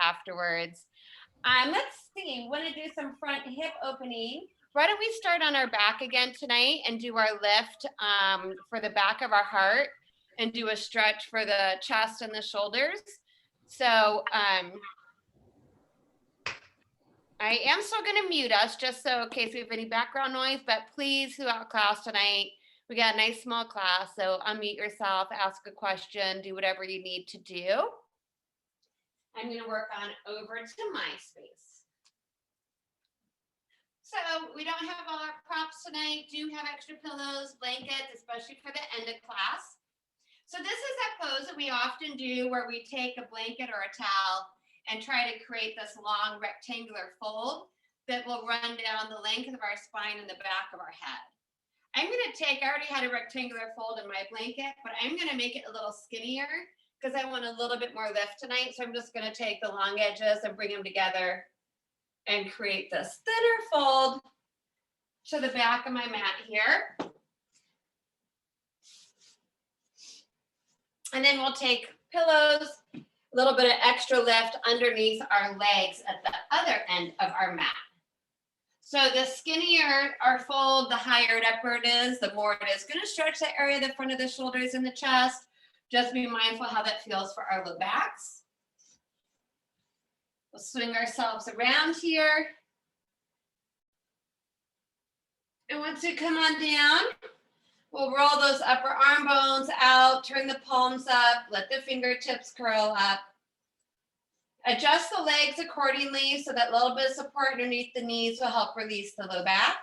afterwards. Let's see, want to do some front hip opening. Why don't we start on our back again tonight and do our lift for the back of our heart and do a stretch for the chest and the shoulders. So I am still going to mute us just so in case we have any background noise, but please, throughout class tonight, we got a nice small class, so unmute yourself, ask a question, do whatever you need to do. I'm going to work on over to my space. So we don't have all our props tonight, do have extra pillows, blankets, especially for the end of class. So this is that pose that we often do where we take a blanket or a towel and try to create this long rectangular fold that will run down the length of our spine and the back of our head. I'm going to take, I already had a rectangular fold in my blanket, but I'm going to make it a little skinnier because I want a little bit more lift tonight. So I'm just going to take the long edges and bring them together and create this thinner fold to the back of my mat here. And then we'll take pillows, a little bit of extra lift underneath our legs at the other end of our mat. So the skinnier our fold, the higher it upward is, the more it is going to stretch the area of the front of the shoulders and the chest. Just be mindful how that feels for our low backs. We'll swing ourselves around here. And once we come on down, we'll roll those upper arm bones out, turn the palms up, let the fingertips curl up. Adjust the legs accordingly so that little bit of support underneath the knees will help release the low back.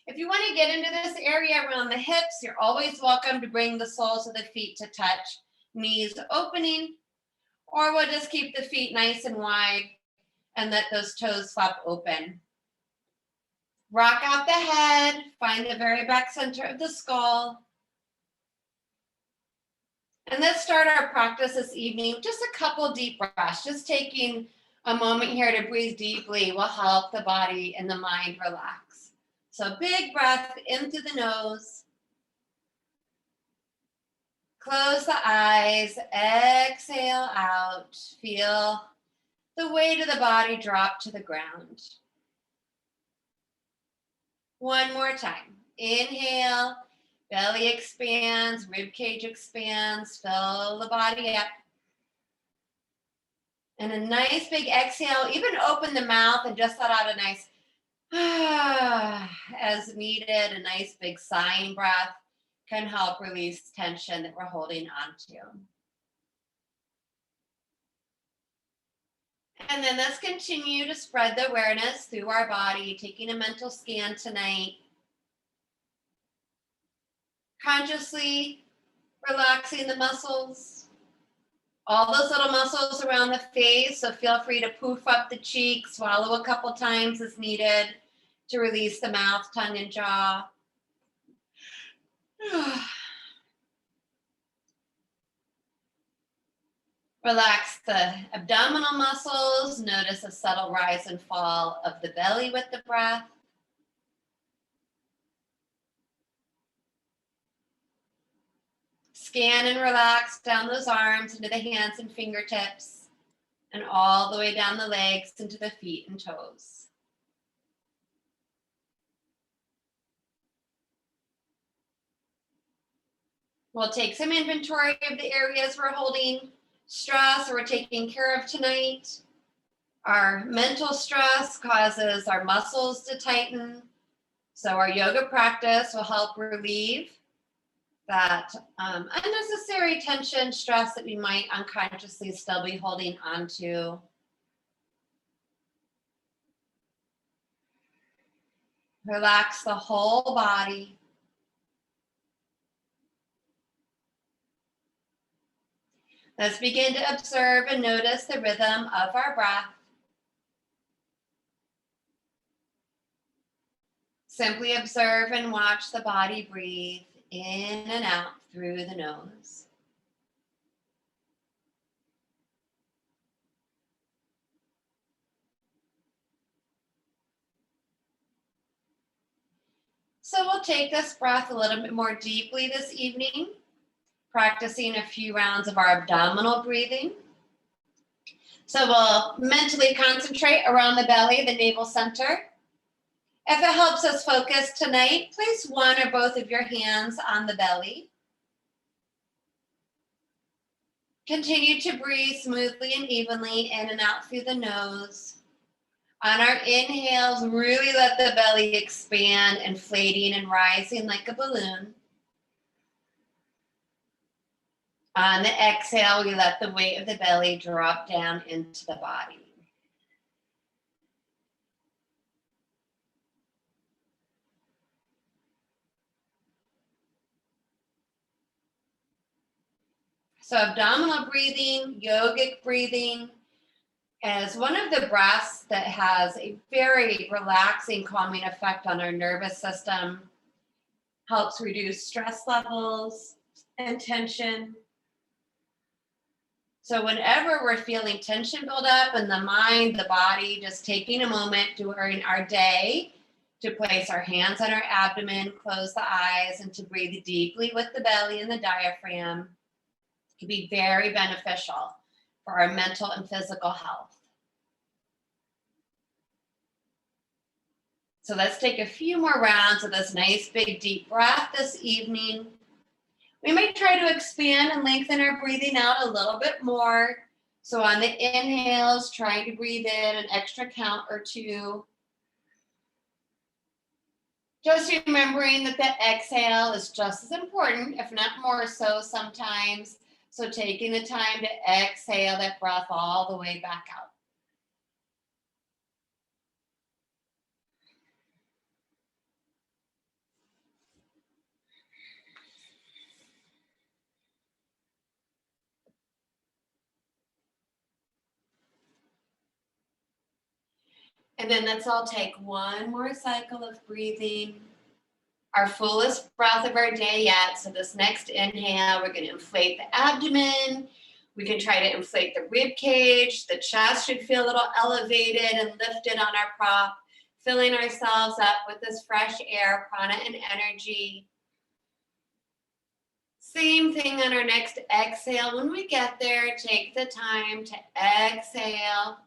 If you want to get into this area around the hips, you're always welcome to bring the soles of the feet to touch, knees opening, or we'll just keep the feet nice and wide and let those toes flap open. Rock out the head, find the very back center of the skull. And let's start our practice this evening with just a couple deep breaths. Just taking a moment here to breathe deeply will help the body and the mind relax. So big breath in through the nose. Close the eyes, exhale out. Feel the weight of the body drop to the ground. One more time. Inhale. Belly expands, rib cage expands, fill the body up. And a nice big exhale, even open the mouth and just let out a nice, as needed, a nice big sighing breath can help release tension that we're holding onto. And then let's continue to spread the awareness through our body, taking a mental scan tonight. Consciously relaxing the muscles, all those little muscles around the face, so feel free to poof up the cheeks, swallow a couple times as needed to release the mouth, tongue, and jaw. Relax the abdominal muscles, notice a subtle rise and fall of the belly with the breath. Scan and relax down those arms into the hands and fingertips and all the way down the legs into the feet and toes. We'll take some inventory of the areas we're holding stress or we're taking care of tonight. Our mental stress causes our muscles to tighten, so our yoga practice will help relieve that unnecessary tension, stress that we might unconsciously still be holding onto. Relax the whole body. Let's begin to observe and notice the rhythm of our breath. Simply observe and watch the body breathe in and out through the nose. So we'll take this breath a little bit more deeply this evening, practicing a few rounds of our abdominal breathing. So we'll mentally concentrate around the belly, the navel center. If it helps us focus tonight, place one or both of your hands on the belly. Continue to breathe smoothly and evenly in and out through the nose. On our inhales, really let the belly expand, inflating and rising like a balloon. On the exhale, we let the weight of the belly drop down into the body. So abdominal breathing, yogic breathing, is one of the breaths that has a very relaxing, calming effect on our nervous system, helps reduce stress levels and tension. So whenever we're feeling tension build up in the mind, the body, just taking a moment during our day to place our hands on our abdomen, close the eyes, and to breathe deeply with the belly and the diaphragm can be very beneficial for our mental and physical health. So let's take a few more rounds of this nice big deep breath this evening. We may try to expand and lengthen our breathing out a little bit more. So on the inhales, trying to breathe in an extra count or two. Just remembering that the exhale is just as important, if not more so sometimes. So taking the time to exhale that breath all the way back out. And then let's all take one more cycle of breathing. Our fullest breath of our day yet. So this next inhale, we're going to inflate the abdomen. We can try to inflate the rib cage. The chest should feel a little elevated and lifted on our prop, filling ourselves up with this fresh air, prana, and energy. Same thing on our next exhale. When we get there, take the time to exhale,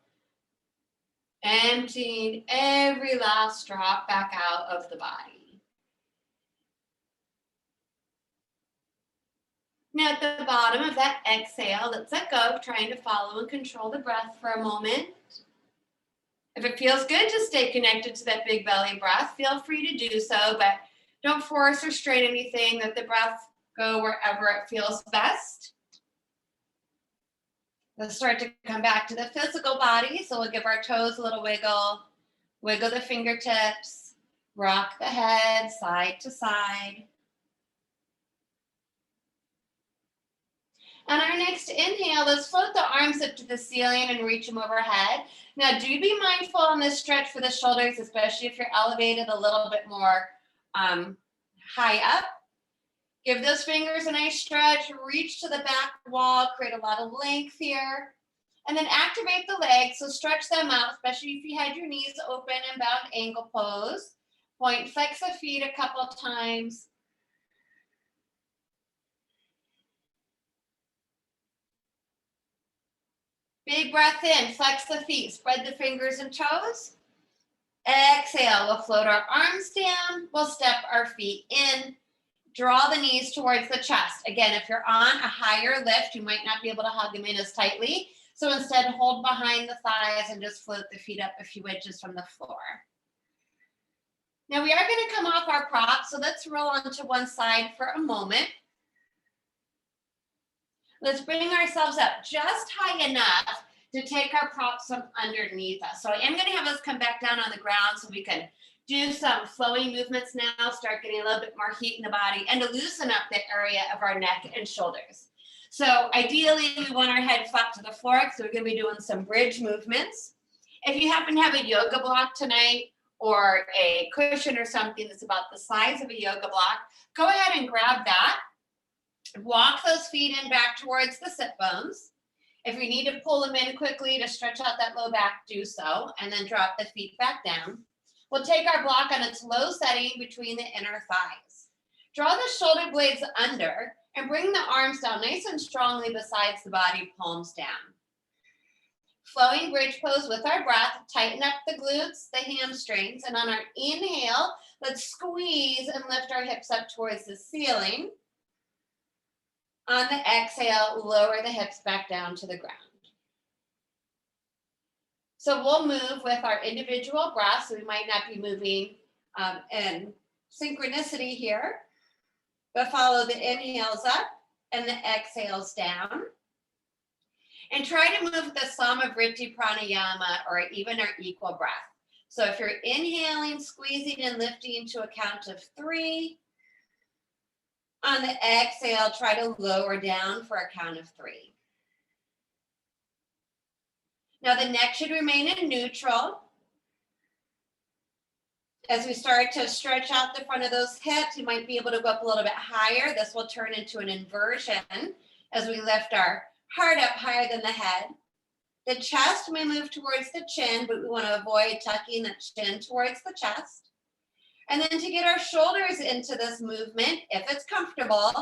emptying every last drop back out of the body. Now at the bottom of that exhale, let's let go of trying to follow and control the breath for a moment. If it feels good to stay connected to that big belly breath, feel free to do so, but don't force or strain anything. Let the breath go wherever it feels best. Let's start to come back to the physical body. So we'll give our toes a little wiggle, wiggle the fingertips, rock the head side to side. On our next inhale, let's float the arms up to the ceiling and reach them overhead. Now, do be mindful on this stretch for the shoulders, especially if you're elevated a little bit more high up. Give those fingers a nice stretch, reach to the back wall, create a lot of length here. And then activate the legs, so stretch them out, especially if you had your knees open in bound angle pose. Point, flex the feet a couple of times. Big breath in, flex the feet, spread the fingers and toes. Exhale, we'll float our arms down, we'll step our feet in, draw the knees towards the chest. Again, if you're on a higher lift, you might not be able to hug them in as tightly. So instead, hold behind the thighs and just float the feet up a few inches from the floor. Now we are going to come off our prop, so let's roll onto one side for a moment. Let's bring ourselves up just high enough to take our props from underneath us. So I am going to have us come back down on the ground so we can do some flowing movements now, start getting a little bit more heat in the body, and to loosen up the area of our neck and shoulders. So ideally, we want our head flat to the floor, so we're going to be doing some bridge movements. If you happen to have a yoga block tonight or a cushion or something that's about the size of a yoga block, go ahead and grab that. Walk those feet in back towards the sit bones. If you need to pull them in quickly to stretch out that low back, do so, and then drop the feet back down. We'll take our block on its low setting between the inner thighs. Draw the shoulder blades under and bring the arms down nice and strongly besides the body, palms down. Flowing bridge pose with our breath. Tighten up the glutes, the hamstrings, and on our inhale, let's squeeze and lift our hips up towards the ceiling. On the exhale, lower the hips back down to the ground. So we'll move with our individual breaths. So we might not be moving in synchronicity here, but follow the inhales up and the exhales down. And try to move with the Samavriti pranayama or even our equal breath. So if you're inhaling, squeezing and lifting to a count of 3. On the exhale, try to lower down for a count of 3. Now the neck should remain in neutral. As we start to stretch out the front of those hips, you might be able to go up a little bit higher. This will turn into an inversion as we lift our heart up higher than the head. The chest may move towards the chin, but we want to avoid tucking the chin towards the chest. And then to get our shoulders into this movement, if it's comfortable,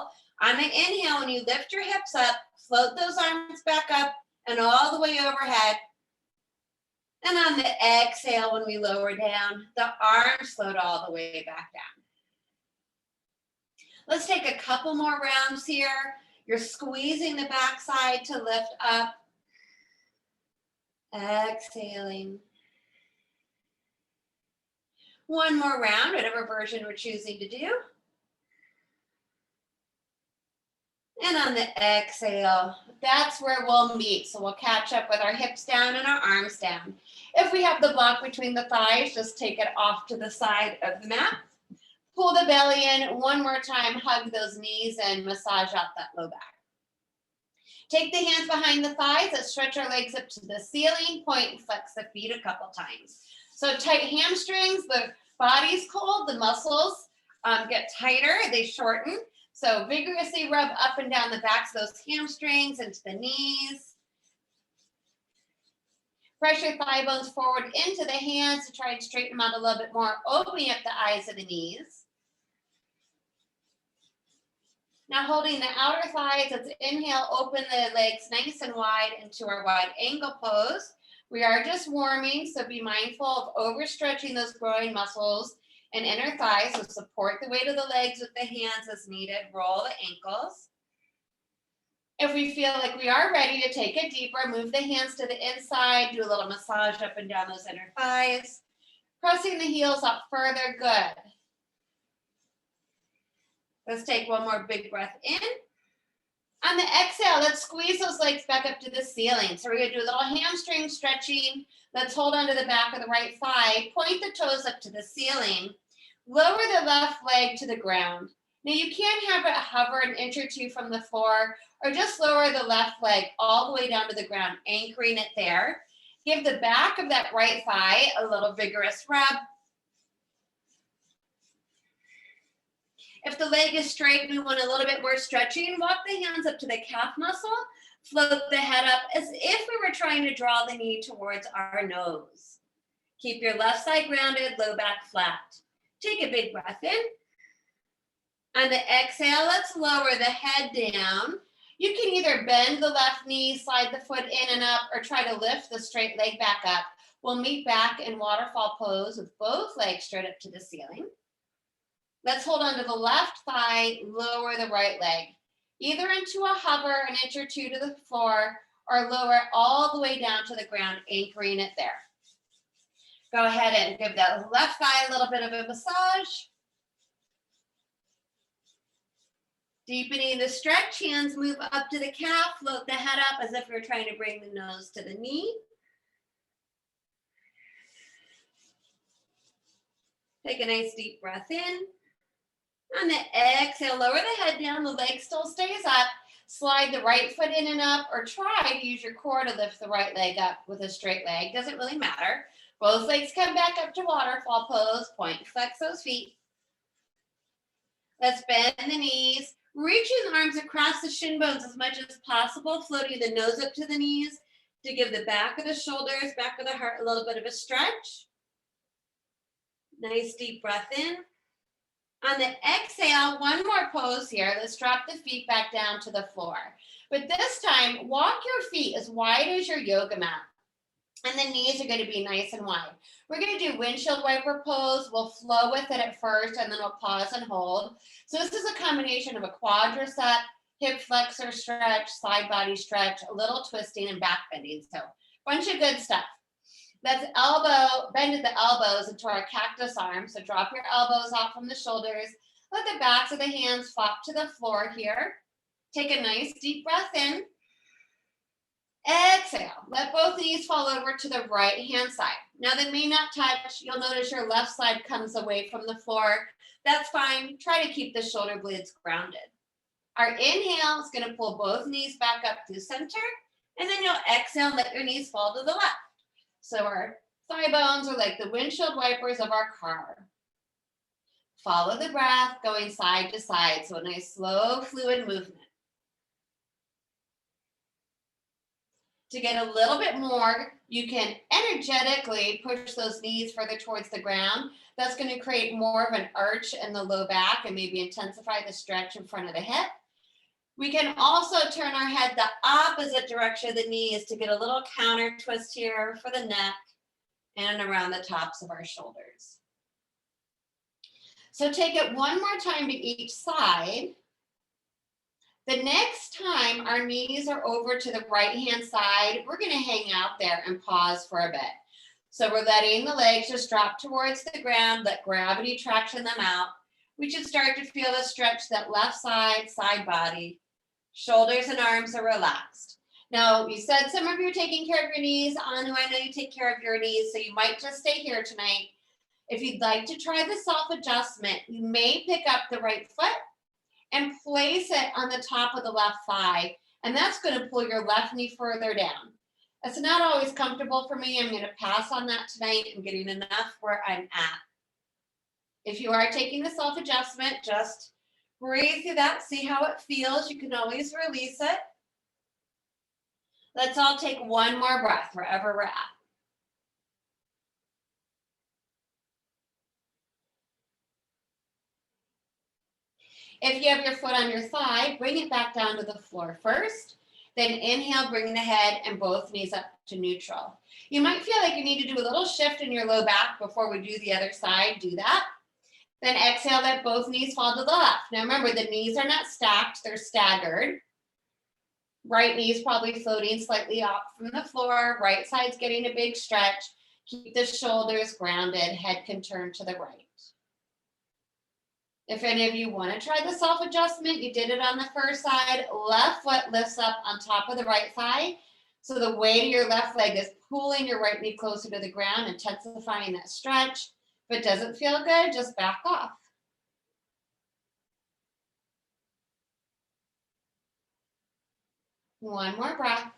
on the inhale, when you lift your hips up, float those arms back up and all the way overhead. And on the exhale, when we lower down, the arms float all the way back down. Let's take a couple more rounds here. You're squeezing the backside to lift up. Exhaling. One more round, whatever version we're choosing to do. And on the exhale, that's where we'll meet. So we'll catch up with our hips down and our arms down. If we have the block between the thighs, just take it off to the side of the mat. Pull the belly in one more time, hug those knees and massage out that low back. Take the hands behind the thighs. Let's stretch our legs up to the ceiling. Point and flex the feet a couple times. So tight hamstrings, the body's cold, the muscles get tighter, they shorten. So vigorously rub up and down the backs of those hamstrings into the knees. Press your thigh bones forward into the hands to try and straighten them out a little bit more, opening up the eyes of the knees. Now holding the outer thighs, let's inhale, open the legs nice and wide into our wide ankle pose. We are just warming, so be mindful of overstretching those growing muscles and inner thighs. So support the weight of the legs with the hands as needed. Roll the ankles. If we feel like we are ready to take it deeper, move the hands to the inside, do a little massage up and down those inner thighs. Pressing the heels up further, good. Let's take one more big breath in. On the exhale, let's squeeze those legs back up to the ceiling. So we're gonna do a little hamstring stretching. Let's hold onto the back of the right thigh. Point the toes up to the ceiling. Lower the left leg to the ground. Now you can have it hover an inch or two from the floor, or just lower the left leg all the way down to the ground, anchoring it there. Give the back of that right thigh a little vigorous rub. If the leg is straight, we want a little bit more stretching. Walk the hands up to the calf muscle. Float the head up as if we were trying to draw the knee towards our nose. Keep your left side grounded, low back flat. Take a big breath in. On the exhale, let's lower the head down. You can either bend the left knee, slide the foot in and up, or try to lift the straight leg back up. We'll meet back in waterfall pose with both legs straight up to the ceiling. Let's hold onto the left thigh, lower the right leg, either into a hover an inch or two to the floor, or lower all the way down to the ground, anchoring it there. Go ahead and give that left thigh a little bit of a massage. Deepening the stretch, hands move up to the calf, float the head up as if you're trying to bring the nose to the knee. Take a nice deep breath in. On the exhale, lower the head down, the leg still stays up. Slide the right foot in and up, or try to use your core to lift the right leg up with a straight leg. Doesn't really matter. Both legs come back up to waterfall pose. Point, flex those feet. Let's bend the knees. Reaching the arms across the shin bones as much as possible, floating the nose up to the knees to give the back of the shoulders, back of the heart a little bit of a stretch. Nice deep breath in. On the exhale, one more pose here. Let's drop the feet back down to the floor. But this time, walk your feet as wide as your yoga mat. And the knees are going to be nice and wide. We're going to do windshield wiper pose. We'll flow with it at first, and then we'll pause and hold. So this is a combination of a quadricep, hip flexor stretch, side body stretch, a little twisting and back bending. So bunch of good stuff. Let's bend at the elbows into our cactus arm. So drop your elbows out from the shoulders. Let the backs of the hands flop to the floor here. Take a nice deep breath in. Exhale. Let both knees fall over to the right hand side. Now they may not touch. You'll notice your left side comes away from the floor. That's fine. Try to keep the shoulder blades grounded. Our inhale is going to pull both knees back up to center, and then you'll exhale and let your knees fall to the left. So our thigh bones are like the windshield wipers of our car. Follow the breath, going side to side. So a nice slow, fluid movement. To get a little bit more, you can energetically push those knees further towards the ground. That's going to create more of an arch in the low back and maybe intensify the stretch in front of the hip. We can also turn our head the opposite direction of the knees to get a little counter twist here for the neck and around the tops of our shoulders. So take it one more time to each side. The next time our knees are over to the right-hand side, we're going to hang out there and pause for a bit. So we're letting the legs just drop towards the ground, let gravity traction them out. We should start to feel the stretch that left side, side body. Shoulders and arms are relaxed. Now, you said some of you are taking care of your knees. Anu, I know you take care of your knees, so you might just stay here tonight. If you'd like to try the self-adjustment, you may pick up the right foot and place it on the top of the left thigh. And that's going to pull your left knee further down. That's not always comfortable for me. I'm going to pass on that tonight. I'm getting enough where I'm at. If you are taking the self-adjustment, just breathe through that. See how it feels. You can always release it. Let's all take one more breath wherever we're at. If you have your foot on your thigh, bring it back down to the floor first. Then inhale, bring the head and both knees up to neutral. You might feel like you need to do a little shift in your low back before we do the other side. Do that. Then exhale, let both knees fall to the left. Now remember, the knees are not stacked, they're staggered. Right knee's probably floating slightly up from the floor. Right side's getting a big stretch. Keep the shoulders grounded. Head can turn to the right. If any of you want to try the self-adjustment, you did it on the first side. Left foot lifts up on top of the right thigh. So the weight of your left leg is pulling your right knee closer to the ground, intensifying that stretch. If it doesn't feel good, just back off. One more breath.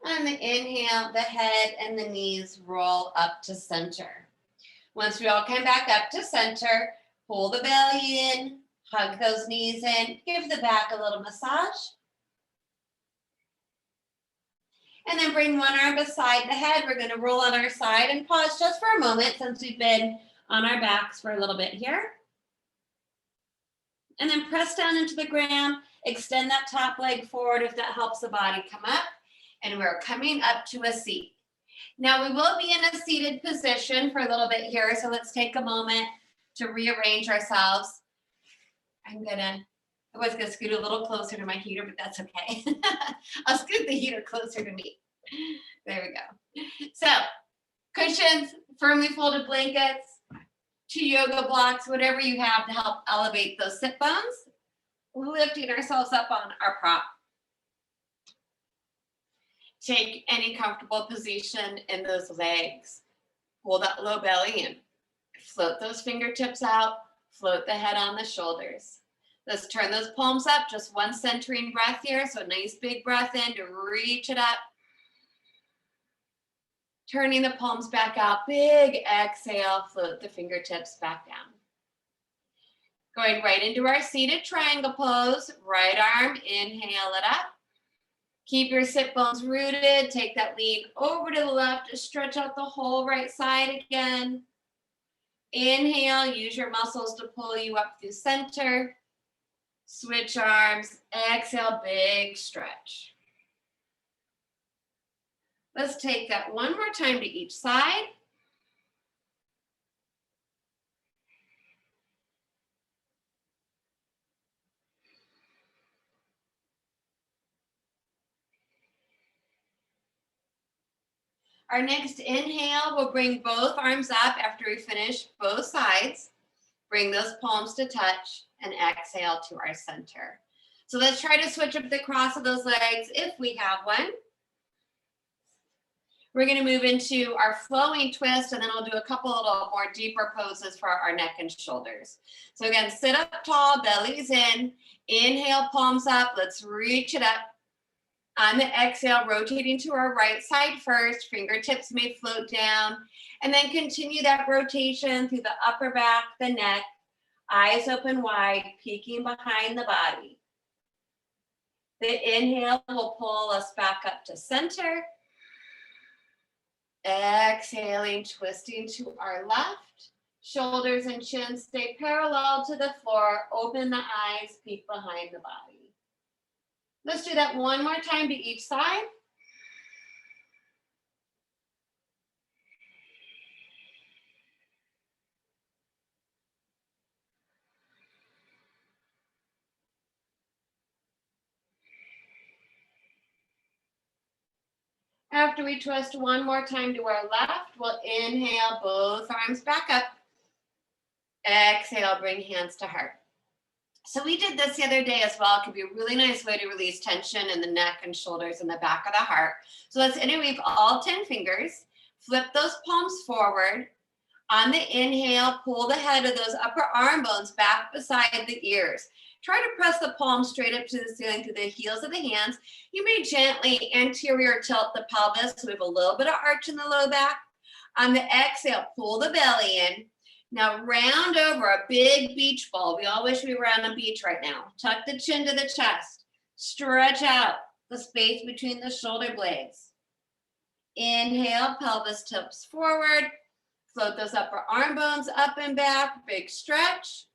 On the inhale, the head and the knees roll up to center. Once we all come back up to center, pull the belly in, hug those knees in, give the back a little massage. And then bring one arm beside the head. We're going to roll on our side and pause just for a moment since we've been on our backs for a little bit here. And then press down into the ground, extend that top leg forward if that helps the body come up. And we're coming up to a seat. Now we will be in a seated position for a little bit here. So let's take a moment to rearrange ourselves. I was gonna scoot a little closer to my heater, but that's okay. I'll scoot the heater closer to me. There we go. So cushions, firmly folded blankets, 2 yoga blocks, whatever you have to help elevate those sit bones. We're lifting ourselves up on our prop. Take any comfortable position in those legs. Pull that low belly in. Float those fingertips out. Float the head on the shoulders. Let's turn those palms up. Just one centering breath here. So a nice big breath in to reach it up. Turning the palms back out. Big exhale. Float the fingertips back down. Going right into our seated triangle pose. Right arm, inhale it up. Keep your sit bones rooted. Take that lean over to the left. Stretch out the whole right side again. Inhale, use your muscles to pull you up through center. Switch arms. Exhale, big stretch. Let's take that one more time to each side. Our next inhale, we'll bring both arms up after we finish both sides. Bring those palms to touch and exhale to our center. So let's try to switch up the cross of those legs if we have one. We're going to move into our flowing twist, and then we'll do a couple little more deeper poses for our neck and shoulders. So again, sit up tall, belly's in. Inhale, palms up. Let's reach it up. On the exhale, rotating to our right side first. Fingertips may float down. And then continue that rotation through the upper back, the neck. Eyes open wide, peeking behind the body. The inhale will pull us back up to center. Exhaling, twisting to our left. Shoulders and chin stay parallel to the floor. Open the eyes, peek behind the body. Let's do that one more time to each side. After we twist one more time to our left, we'll inhale, both arms back up. Exhale, bring hands to heart. So we did this the other day as well. It could be a really nice way to release tension in the neck and shoulders and the back of the heart. So let's interweave all 10 fingers. Flip those palms forward. On the inhale, pull the head of those upper arm bones back beside the ears. Try to press the palms straight up to the ceiling through the heels of the hands. You may gently anterior tilt the pelvis so we have a little bit of arch in the low back. On the exhale, pull the belly in. Now round over a big beach ball. We all wish we were on a beach right now. Tuck the chin to the chest. Stretch out the space between the shoulder blades. Inhale, pelvis tips forward. Float those upper arm bones up and back. Big stretch.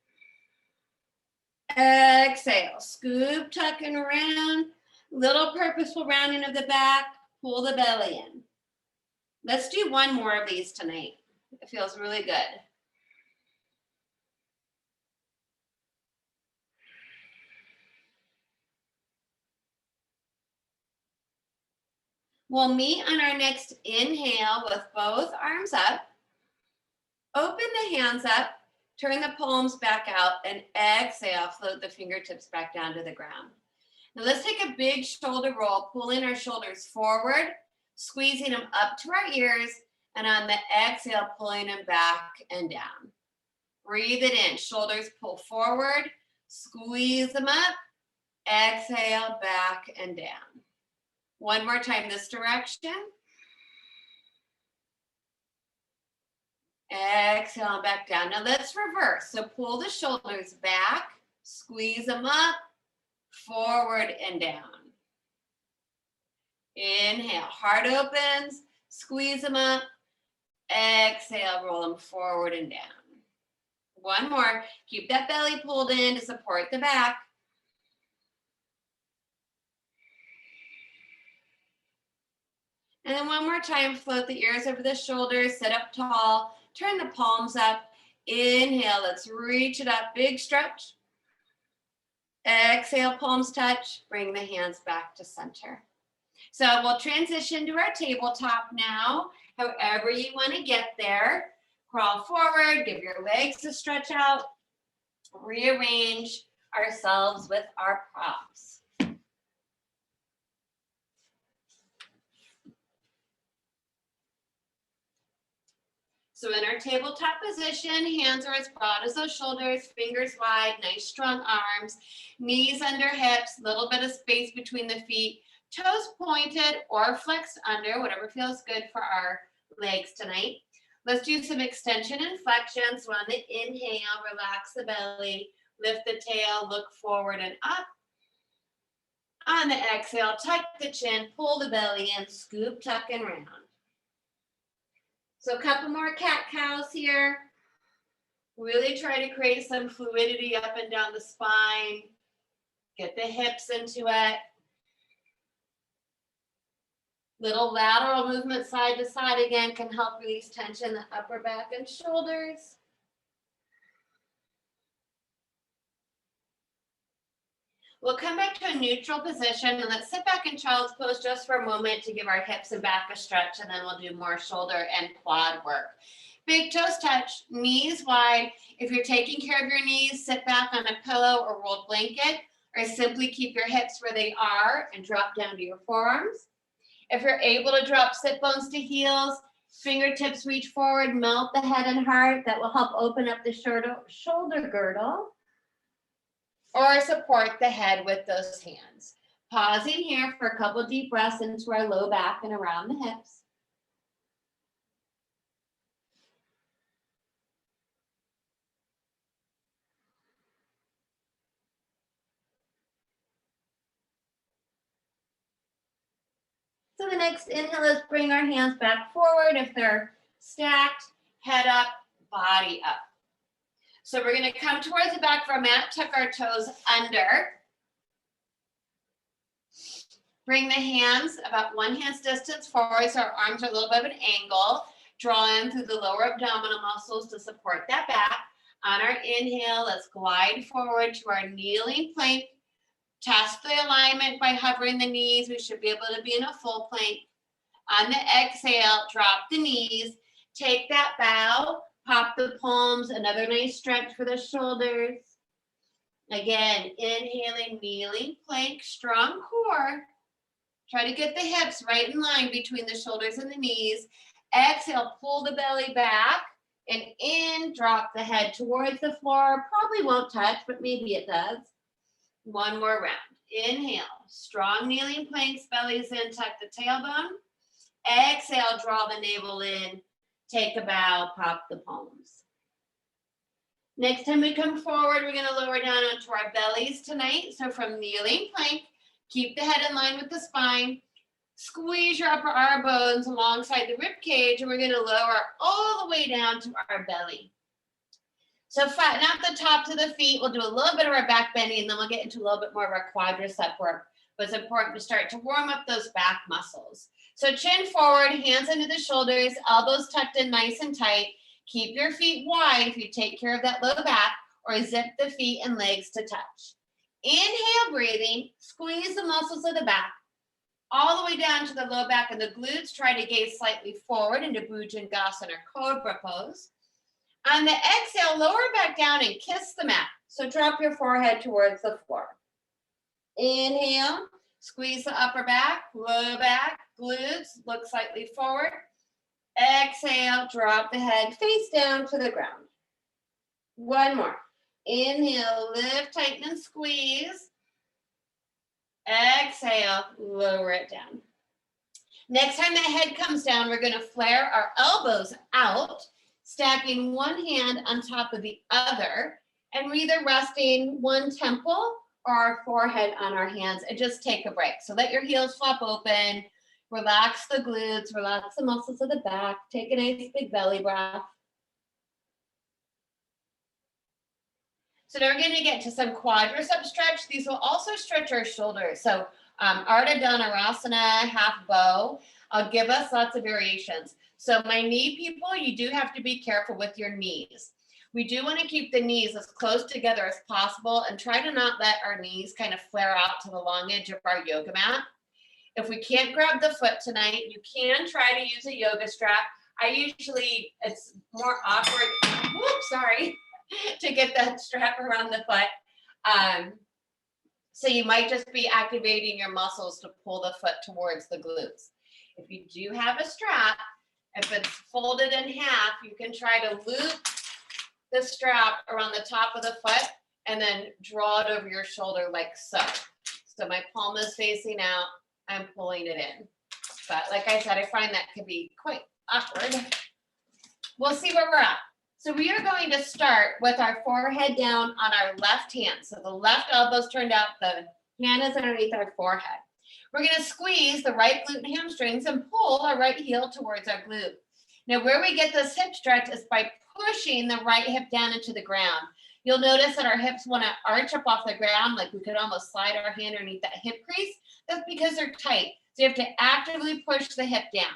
Exhale, scoop, tuck, and round. Little purposeful rounding of the back. Pull the belly in. Let's do one more of these tonight. It feels really good. We'll meet on our next inhale with both arms up. Open the hands up. Turn the palms back out and exhale, float the fingertips back down to the ground. Now let's take a big shoulder roll, pulling our shoulders forward, squeezing them up to our ears, and on the exhale, pulling them back and down. Breathe it in, shoulders pull forward, squeeze them up, exhale, back and down. One more time this direction. Exhale, back down. Now let's reverse. So pull the shoulders back, squeeze them up, forward and down. Inhale, heart opens, squeeze them up. Exhale, roll them forward and down. One more. Keep that belly pulled in to support the back. And then one more time, float the ears over the shoulders, sit up tall, turn the palms up. Inhale, let's reach it up, big stretch. Exhale, palms touch, bring the hands back to center. So we'll transition to our tabletop now, however you want to get there. Crawl forward, give your legs a stretch out, rearrange ourselves with our props. So in our tabletop position, hands are as broad as those shoulders, fingers wide, nice strong arms, knees under hips, little bit of space between the feet, toes pointed or flexed under, whatever feels good for our legs tonight. Let's do some extension and flexion. So on the inhale, relax the belly, lift the tail, look forward and up. On the exhale, tuck the chin, pull the belly in, scoop, tuck, and round. So a couple more cat-cows here. Really try to create some fluidity up and down the spine. Get the hips into it. Little lateral movement side to side again can help release tension in the upper back and shoulders. We'll come back to a neutral position and let's sit back in child's pose just for a moment to give our hips and back a stretch, and then we'll do more shoulder and quad work. Big toes touch, knees wide. If you're taking care of your knees, sit back on a pillow or rolled blanket, or simply keep your hips where they are and drop down to your forearms. If you're able to drop sit bones to heels, fingertips reach forward, melt the head and heart. That will help open up the shoulder girdle. Or support the head with those hands. Pausing here for a couple deep breaths into our low back and around the hips. So the next inhale, let's bring our hands back forward. If they're stacked, head up, body up. So we're going to come towards the back of our mat, tuck our toes under. Bring the hands about 1 hand's distance forward so our arms are a little bit of an angle. Draw in through the lower abdominal muscles to support that back. On our inhale, let's glide forward to our kneeling plank. Test the alignment by hovering the knees. We should be able to be in a full plank. On the exhale, drop the knees. Take that bow, pop the palms, another nice stretch for the shoulders. Again, inhaling, kneeling plank, strong core. Try to get the hips right in line between the shoulders and the knees. Exhale, pull the belly back and in, drop the head towards the floor. Probably won't touch, but maybe it does. One more round. Inhale, strong kneeling planks, bellies in, tuck the tailbone. Exhale, draw the navel in, take a bow, pop the palms. Next time we come forward, we're going to lower down onto our bellies tonight. So from kneeling plank, keep the head in line with the spine. Squeeze your upper arm bones alongside the rib cage, and we're going to lower all the way down to our belly. So flatten out the tops of the feet. We'll do a little bit of our back bending, and then we'll get into a little bit more of our quadricep work. But it's important to start to warm up those back muscles. So chin forward, hands into the shoulders, elbows tucked in nice and tight. Keep your feet wide if you take care of that low back, or zip the feet and legs to touch. Inhale, breathing, squeeze the muscles of the back, all the way down to the low back and the glutes. Try to gaze slightly forward into Bhujangasana or Cobra pose. On the exhale, lower back down and kiss the mat. So drop your forehead towards the floor. Inhale, squeeze the upper back, low back, glutes, look slightly forward. Exhale, drop the head face down to the ground. One more. Inhale, lift, tighten, and squeeze. Exhale, lower it down. Next time the head comes down, we're going to flare our elbows out, stacking one hand on top of the other, and we're either resting one temple or our forehead on our hands, and just take a break. So let your heels flop open, relax the glutes, relax the muscles of the back, take a nice big belly breath. So now we're going to get to some quadricep stretch. These will also stretch our shoulders. So Ardha Dhanurasana, half bow, give us lots of variations. So my knee people, you do have to be careful with your knees. We do want to keep the knees as close together as possible and try to not let our knees kind of flare out to the long edge of our yoga mat. If we can't grab the foot tonight, you can try to use a yoga strap. It's more awkward, to get that strap around the foot. So you might just be activating your muscles to pull the foot towards the glutes. If you do have a strap, if it's folded in half, you can try to loop the strap around the top of the foot and then draw it over your shoulder like so. So my palm is facing out, I'm pulling it in. But like I said, I find that could be quite awkward. We'll see where we're at. So we are going to start with our forehead down on our left hand. So the left elbow's turned out, the hand is underneath our forehead. We're going to squeeze the right glute and hamstrings and pull our right heel towards our glute. Now where we get this hip stretch is by pushing the right hip down into the ground. You'll notice that our hips want to arch up off the ground, like we could almost slide our hand underneath that hip crease. That's because they're tight. So you have to actively push the hip down.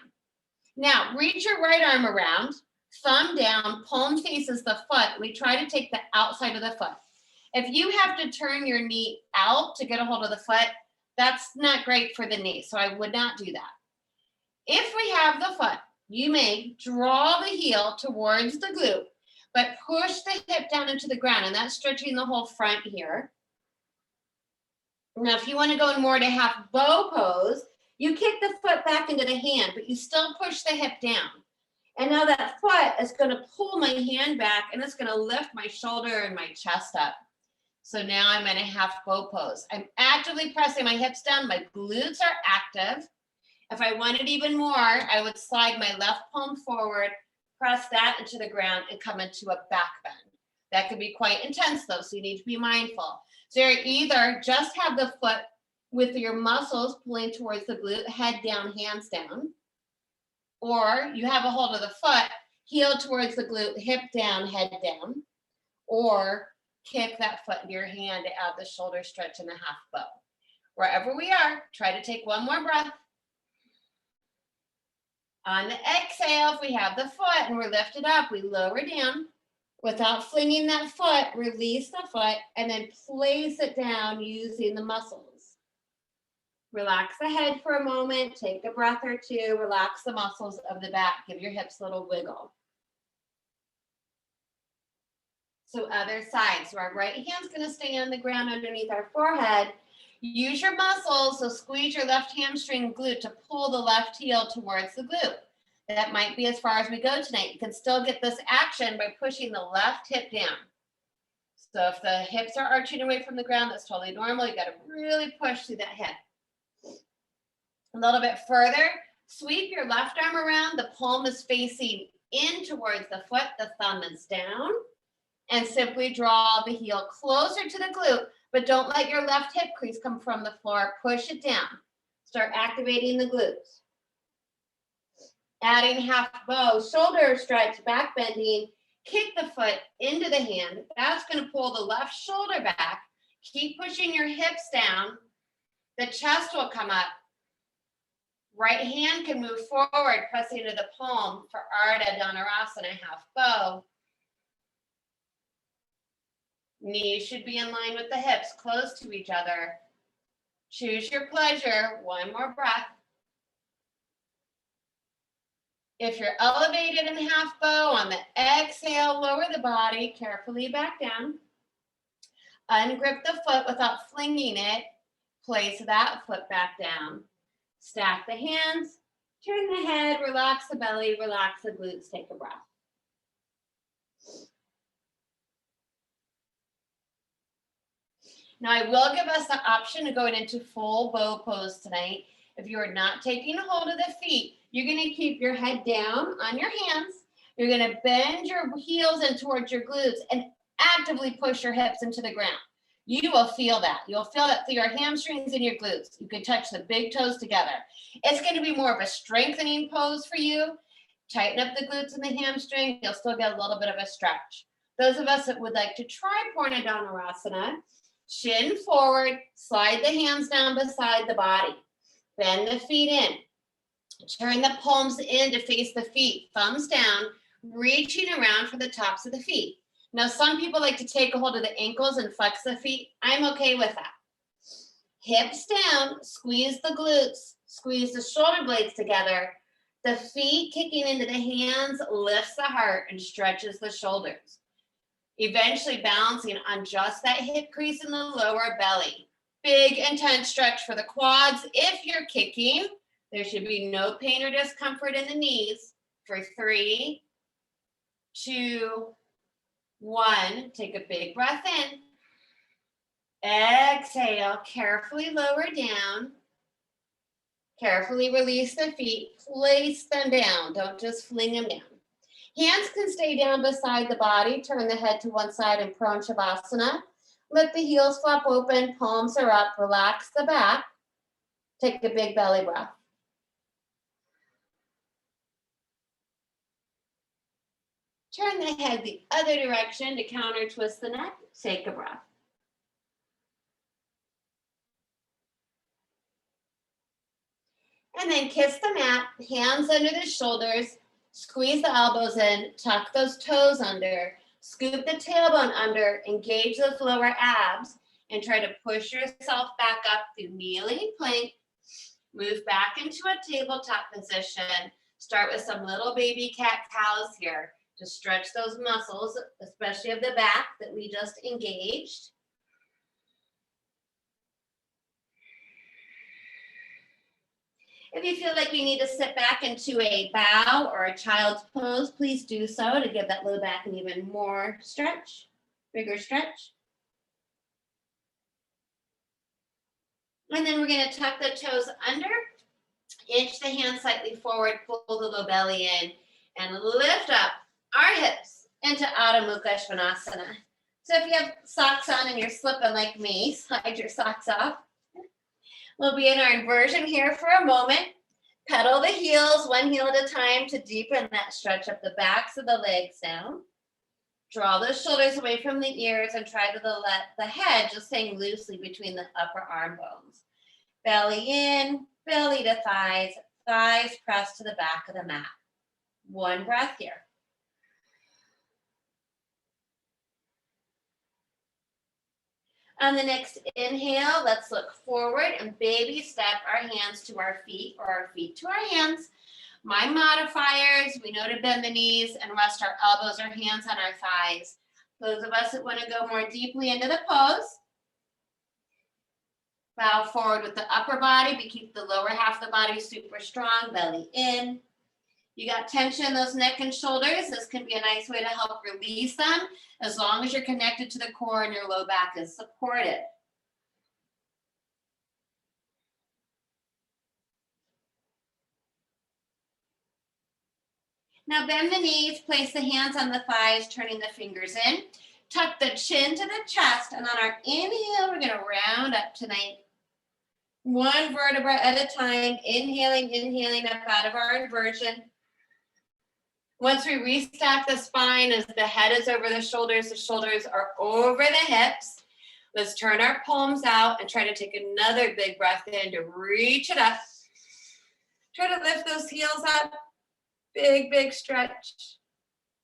Now, reach your right arm around, thumb down, palm faces the foot. We try to take the outside of the foot. If you have to turn your knee out to get a hold of the foot, that's not great for the knee, so I would not do that. If we have the foot, you may draw the heel towards the glute, but push the hip down into the ground, and that's stretching the whole front here. Now, if you want to go more to half bow pose, you kick the foot back into the hand, but you still push the hip down. And now that foot is going to pull my hand back, and it's going to lift my shoulder and my chest up. So now I'm in a half bow pose. I'm actively pressing my hips down. My glutes are active. If I wanted even more, I would slide my left palm forward, press that into the ground, and come into a back bend. That could be quite intense though, so you need to be mindful. So you're either just have the foot with your muscles pulling towards the glute, head down, hands down, or you have a hold of the foot, heel towards the glute, hip down, head down, or kick that foot into your hand to add the shoulder stretch in the half bow. Wherever we are, try to take one more breath. On the exhale, if we have the foot and we're lifted up, we lower down. Without flinging that foot, release the foot and then place it down using the muscles. Relax the head for a moment, take a breath or two, relax the muscles of the back, give your hips a little wiggle. So other side, so our right hand's gonna stay on the ground underneath our forehead. Use your muscles, so squeeze your left hamstring glute to pull the left heel towards the glute. That might be as far as we go tonight. You can still get this action by pushing the left hip down. So if the hips are arching away from the ground, that's totally normal. You gotta really push through that hip. A little bit further, sweep your left arm around. The palm is facing in towards the foot, the thumb is down. And simply draw the heel closer to the glute, but don't let your left hip crease come from the floor. Push it down. Start activating the glutes. Adding half bow, shoulder stretch, back bending. Kick the foot into the hand. That's going to pull the left shoulder back. Keep pushing your hips down. The chest will come up. Right hand can move forward, pressing into the palm for Ardha Dhanurasana, half bow. Knees should be in line with the hips, close to each other. Choose your pleasure. One more breath. If you're elevated in half bow, on the exhale, lower the body carefully back down. Ungrip the foot without flinging it. Place that foot back down. Stack the hands. Turn the head. Relax the belly. Relax the glutes. Take a breath. Now I will give us the option of going into full bow pose tonight. If you are not taking a hold of the feet, you're going to keep your head down on your hands. You're going to bend your heels in towards your glutes and actively push your hips into the ground. You will feel that. You'll feel that through your hamstrings and your glutes. You can touch the big toes together. It's going to be more of a strengthening pose for you. Tighten up the glutes and the hamstring. You'll still get a little bit of a stretch. Those of us that would like to try Purna Dhanurasana, shin forward, slide the hands down beside the body. Bend the feet in. Turn the palms in to face the feet. Thumbs down, reaching around for the tops of the feet. Now, some people like to take a hold of the ankles and flex the feet. I'm okay with that. Hips down, squeeze the glutes, squeeze the shoulder blades together. The feet kicking into the hands lifts the heart and stretches the shoulders. Eventually balancing on just that hip crease in the lower belly. Big, intense stretch for the quads. If you're kicking, there should be no pain or discomfort in the knees. For 3, 2, 1. Take a big breath in. Exhale, carefully lower down. Carefully release the feet. Place them down. Don't just fling them down. Hands can stay down beside the body. Turn the head to one side in prone shavasana. Let the heels flap open. Palms are up. Relax the back. Take a big belly breath. Turn the head the other direction to counter twist the neck. Take a breath. And then kiss the mat, hands under the shoulders, squeeze the elbows in, tuck those toes under, scoop the tailbone under, engage those lower abs, and try to push yourself back up through kneeling plank. Move back into a tabletop position. Start with some little baby cat cows here to stretch those muscles, especially of the back that we just engaged. If you feel like you need to sit back into a bow or a child's pose, please do so to give that low back an even more stretch, bigger stretch. And then we're going to tuck the toes under, inch the hands slightly forward, pull the low belly in, and lift up our hips into Adho Mukashvanasana. So if you have socks on and you're slipping like me, slide your socks off. We'll be in our inversion here for a moment. Pedal the heels, one heel at a time to deepen that stretch up the backs of the legs down. Draw those shoulders away from the ears and try to let the head just hang loosely between the upper arm bones. Belly in, belly to thighs, thighs press to the back of the mat. One breath here. On the next inhale, let's look forward and baby step our hands to our feet or our feet to our hands. My modifiers, we know to bend the knees and rest our elbows or hands on our thighs. Those of us that want to go more deeply into the pose, bow forward with the upper body, but keep the lower half of the body super strong, belly in. You got tension in those neck and shoulders. This can be a nice way to help release them as long as you're connected to the core and your low back is supported. Now bend the knees, place the hands on the thighs, turning the fingers in. Tuck the chin to the chest, and on our inhale, we're gonna round up tonight. One vertebra at a time, inhaling up out of our inversion. Once we restack the spine as the head is over the shoulders are over the hips. Let's turn our palms out and try to take another big breath in to reach it up. Try to lift those heels up, big, big stretch.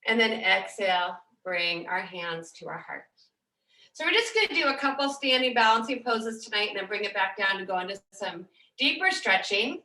And then exhale, bring our hands to our heart. So we're just gonna do a couple standing balancing poses tonight and then bring it back down to go into some deeper stretching.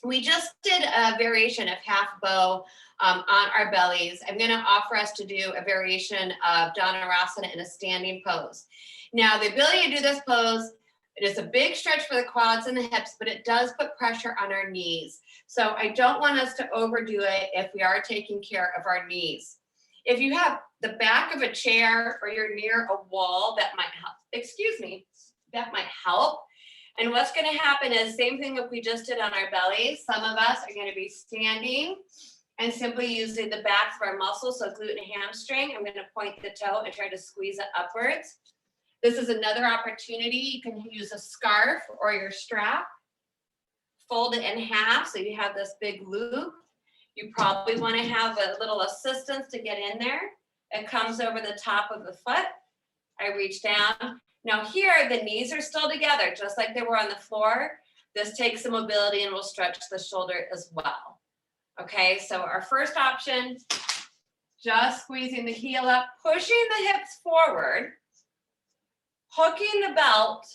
We just did a variation of half bow on our bellies. I'm gonna offer us to do a variation of Bandasana in a standing pose. Now the ability to do this pose, it is a big stretch for the quads and the hips, but it does put pressure on our knees. So I don't want us to overdo it if we are taking care of our knees. If you have the back of a chair or you're near a wall, that might help. That might help. And what's going to happen is same thing that we just did on our bellies. Some of us are going to be standing and simply using the backs of our muscles, so glute and hamstring. I'm going to point the toe and try to squeeze it upwards. This is another opportunity. You can use a scarf or your strap. Fold it in half so you have this big loop. You probably want to have a little assistance to get in there. It comes over the top of the foot. I reach down. Now here, the knees are still together, just like they were on the floor. This takes some mobility and will stretch the shoulder as well. Okay, so our first option, just squeezing the heel up, pushing the hips forward, hooking the belt,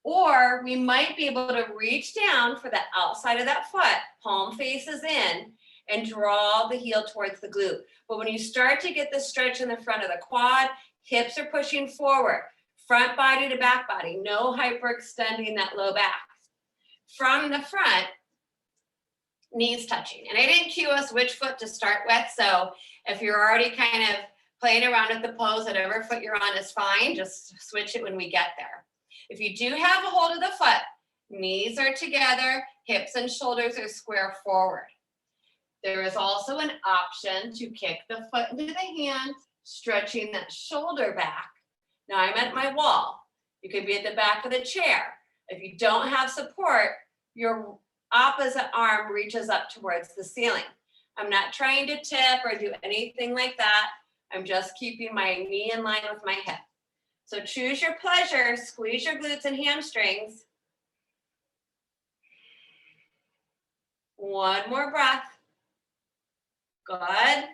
or we might be able to reach down for the outside of that foot, palm faces in, and draw the heel towards the glute. But when you start to get the stretch in the front of the quad, hips are pushing forward, front body to back body, no hyperextending that low back. From the front, knees touching. And I didn't cue us which foot to start with, so if you're already kind of playing around with the pose, whatever foot you're on is fine, just switch it when we get there. If you do have a hold of the foot, knees are together, hips and shoulders are square forward. There is also an option to kick the foot into the hand, stretching that shoulder back. Now I'm at my wall. You could be at the back of the chair. If you don't have support, your opposite arm reaches up towards the ceiling. I'm not trying to tip or do anything like that. I'm just keeping my knee in line with my hip. So choose your pleasure, squeeze your glutes and hamstrings. One more breath. Good.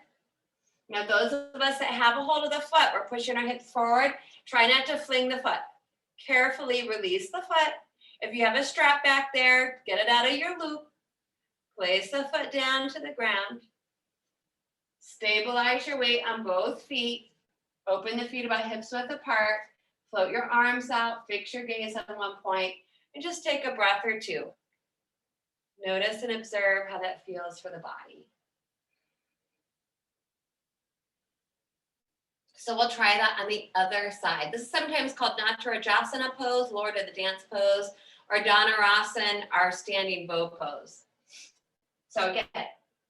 Now those of us that have a hold of the foot, we're pushing our hips forward. Try not to fling the foot. Carefully release the foot. If you have a strap back there, get it out of your loop. Place the foot down to the ground. Stabilize your weight on both feet. Open the feet about hips width apart. Float your arms out. Fix your gaze on one point. And just take a breath or two. Notice and observe how that feels for the body. So we'll try that on the other side. This is sometimes called Natarajasana pose, Lord of the Dance pose, or Dhanurasana, our standing bow pose. So again,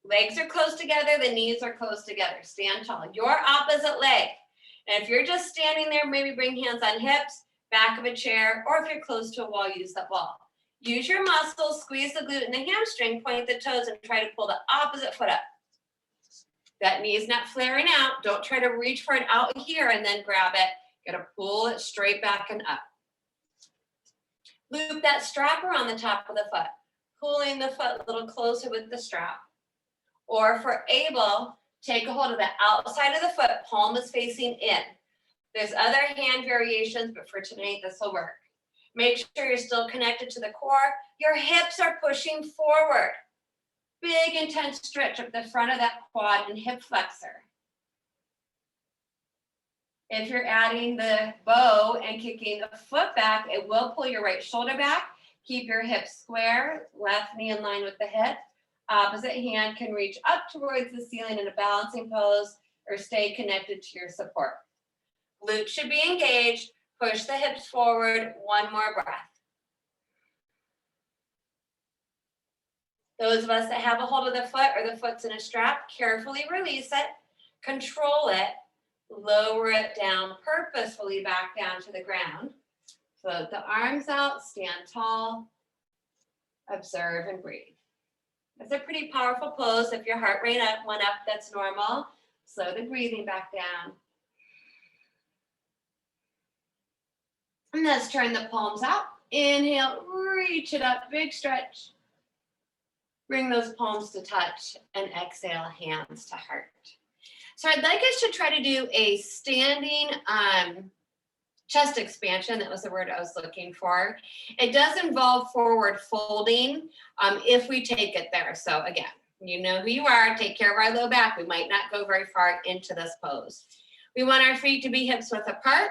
legs are close together, the knees are close together. Stand tall. Your opposite leg. And if you're just standing there, maybe bring hands on hips, back of a chair, or if you're close to a wall, use that wall. Use your muscles, squeeze the glute and the hamstring, point the toes, and try to pull the opposite foot up. That knee is not flaring out. Don't try to reach for it out here and then grab it. You gotta pull it straight back and up. Loop that strap around the top of the foot, pulling the foot a little closer with the strap. Or if we're able, take a hold of the outside of the foot, palm is facing in. There's other hand variations, but for tonight, this will work. Make sure you're still connected to the core. Your hips are pushing forward. Big, intense stretch up the front of that quad and hip flexor. If you're adding the bow and kicking the foot back, it will pull your right shoulder back. Keep your hips square, left knee in line with the hip. Opposite hand can reach up towards the ceiling in a balancing pose or stay connected to your support. Glutes should be engaged. Push the hips forward. One more breath. Those of us that have a hold of the foot or the foot's in a strap, carefully release it, control it, lower it down purposefully back down to the ground. Float the arms out, stand tall, observe and breathe. It's a pretty powerful pose. If your heart rate went up, that's normal. Slow the breathing back down. And let's turn the palms out. Inhale, reach it up, big stretch. Bring those palms to touch and exhale, hands to heart. So I'd like us to try to do a standing chest expansion. That was the word I was looking for. It does involve forward folding if we take it there. So again, you know who you are. Take care of our low back. We might not go very far into this pose. We want our feet to be hips width apart.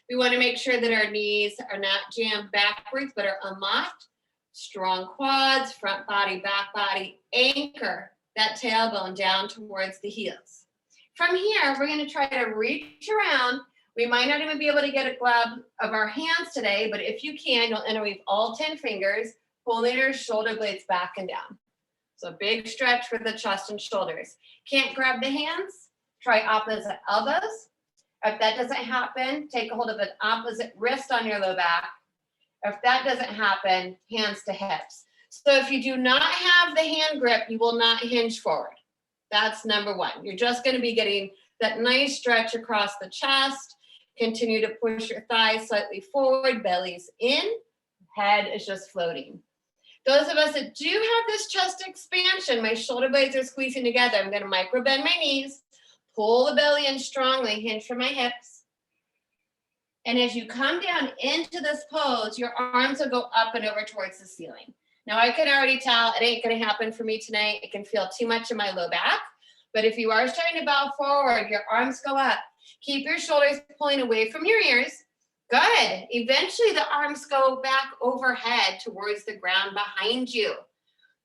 We want to make sure that our knees are not jammed backwards, but are unlocked. Strong quads, front body, back body. Anchor that tailbone down towards the heels. From here, we're going to try to reach around. We might not even be able to get a glove of our hands today, but if you can, you'll interweave all 10 fingers, pulling your shoulder blades back and down. So big stretch for the chest and shoulders. Can't grab the hands? Try opposite elbows. If that doesn't happen, take a hold of an opposite wrist on your low back. If that doesn't happen, hands to hips. So if you do not have the hand grip, you will not hinge forward. That's number one. You're just going to be getting that nice stretch across the chest. Continue to push your thighs slightly forward, belly's in, head is just floating. Those of us that do have this chest expansion, my shoulder blades are squeezing together. I'm going to micro bend my knees, pull the belly in strongly, hinge from my hips. And as you come down into this pose, your arms will go up and over towards the ceiling. Now I can already tell it ain't going to happen for me tonight. It can feel too much in my low back. But if you are starting to bow forward, your arms go up. Keep your shoulders pulling away from your ears. Good. Eventually the arms go back overhead towards the ground behind you.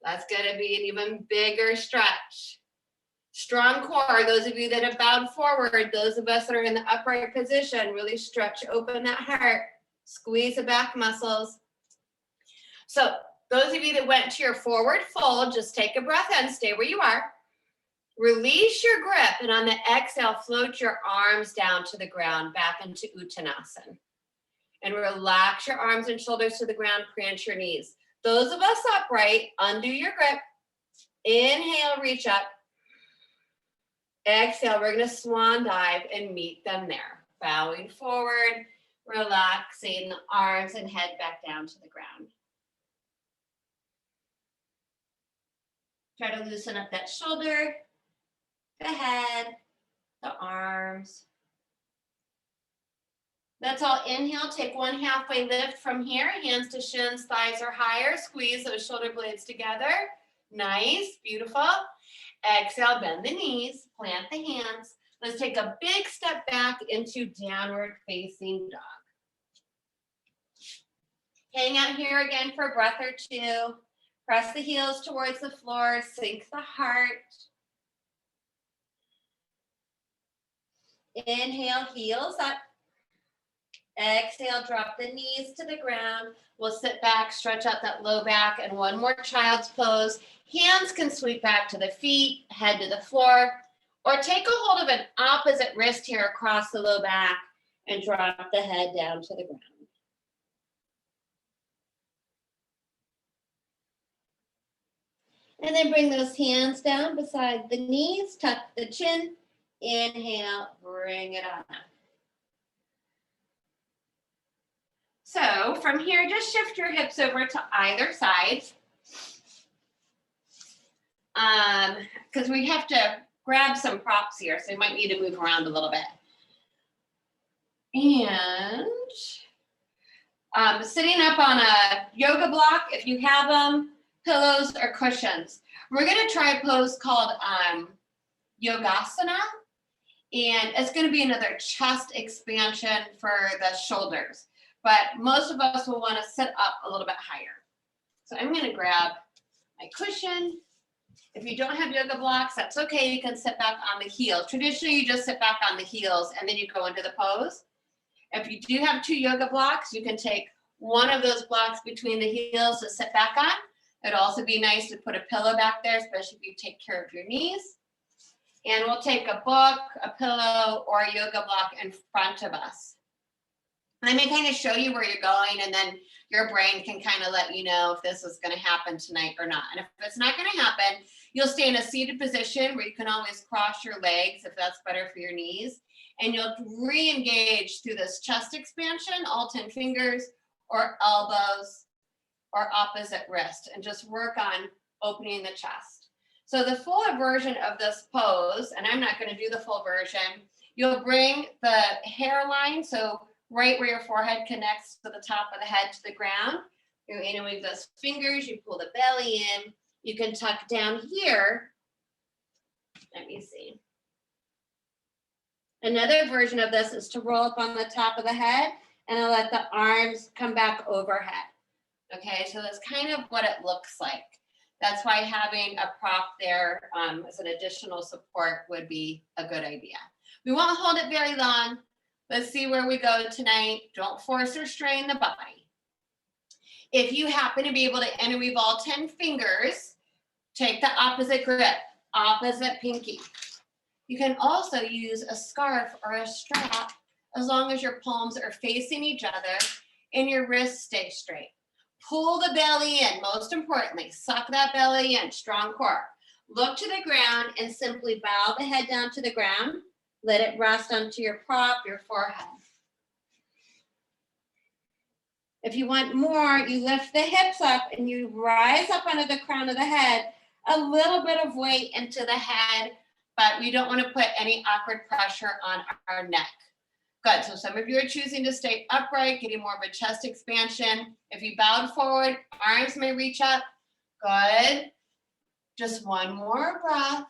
That's going to be an even bigger stretch. Strong core. Those of you that have bowed forward, those of us that are in the upright position, really stretch open that heart. Squeeze the back muscles. So those of you that went to your forward fold, just take a breath in, stay where you are. Release your grip, and on the exhale, float your arms down to the ground, back into Uttanasana. And relax your arms and shoulders to the ground, plant your knees. Those of us upright, undo your grip. Inhale, reach up. Exhale, we're gonna swan dive and meet them there. Bowing forward, relaxing the arms and head back down to the ground. Try to loosen up that shoulder, the head, the arms. That's all. Inhale, take one halfway lift from here. Hands to shins, thighs are higher. Squeeze those shoulder blades together. Nice, beautiful. Exhale, bend the knees, plant the hands. Let's take a big step back into downward facing dog. Hang out here again for a breath or two. Press the heels towards the floor, sink the heart. Inhale, heels up. Exhale, drop the knees to the ground. We'll sit back, stretch out that low back, and one more child's pose. Hands can sweep back to the feet, head to the floor, or take a hold of an opposite wrist here across the low back and drop the head down to the ground. And then bring those hands down beside the knees, tuck the chin. Inhale, bring it on up. So from here, just shift your hips over to either side. Because we have to grab some props here, so you might need to move around a little bit. And sitting up on a yoga block, if you have them, pillows or cushions. We're gonna try a pose called Yogasana. And it's gonna be another chest expansion for the shoulders. But most of us will wanna sit up a little bit higher. So I'm gonna grab my cushion. If you don't have yoga blocks, that's okay. You can sit back on the heels. Traditionally, you just sit back on the heels and then you go into the pose. If you do have 2 yoga blocks, you can take one of those blocks between the heels to sit back on. It'd also be nice to put a pillow back there, especially if you take care of your knees. And we'll take a book, a pillow, or a yoga block in front of us. Let me kind of show you where you're going, and then your brain can kind of let you know if this is going to happen tonight or not. And if it's not going to happen, you'll stay in a seated position where you can always cross your legs if that's better for your knees. And you'll re-engage through this chest expansion, all 10 fingers, or elbows, or opposite wrist, and just work on opening the chest. So the full version of this pose, and I'm not going to do the full version, you'll bring the hairline, so right where your forehead connects to the top of the head to the ground. You're going to move those fingers, you pull the belly in. You can tuck down here. Let me see. Another version of this is to roll up on the top of the head and I'll let the arms come back overhead. Okay, so that's kind of what it looks like. That's why having a prop there as an additional support would be a good idea. We won't hold it very long. Let's see where we go tonight. Don't force or strain the body. If you happen to be able to interweave all 10 fingers, take the opposite grip, opposite pinky. You can also use a scarf or a strap as long as your palms are facing each other and your wrists stay straight. Pull the belly in, most importantly, suck that belly in, strong core. Look to the ground and simply bow the head down to the ground. Let it rest onto your prop, your forehead. If you want more, you lift the hips up and you rise up under the crown of the head, a little bit of weight into the head, but we don't want to put any awkward pressure on our neck. Good, so some of you are choosing to stay upright, getting more of a chest expansion. If you bowed forward, arms may reach up. Good. Just one more breath.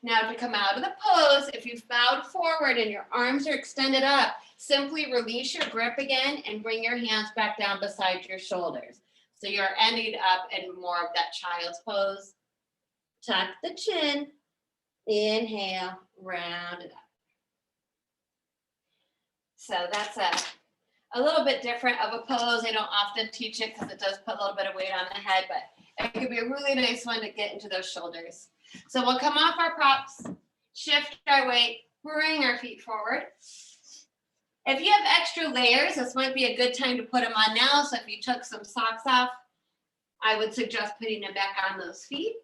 Now to come out of the pose, if you've bowed forward and your arms are extended up, simply release your grip again and bring your hands back down beside your shoulders. So you're ending up in more of that child's pose. Tuck the chin. Inhale, round it up. So that's a little bit different of a pose. I don't often teach it because it does put a little bit of weight on the head, but it could be a really nice one to get into those shoulders. So we'll come off our props, shift our weight, bring our feet forward. If you have extra layers, this might be a good time to put them on now. So if you took some socks off, I would suggest putting it back on those feet.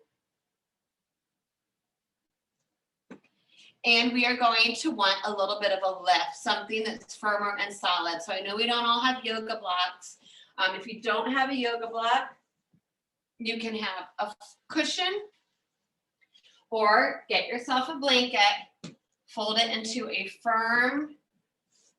And we are going to want a little bit of a lift, something that's firmer and solid. So I know we don't all have yoga blocks. If you don't have a yoga block, you can have a cushion or get yourself a blanket, fold it into a firm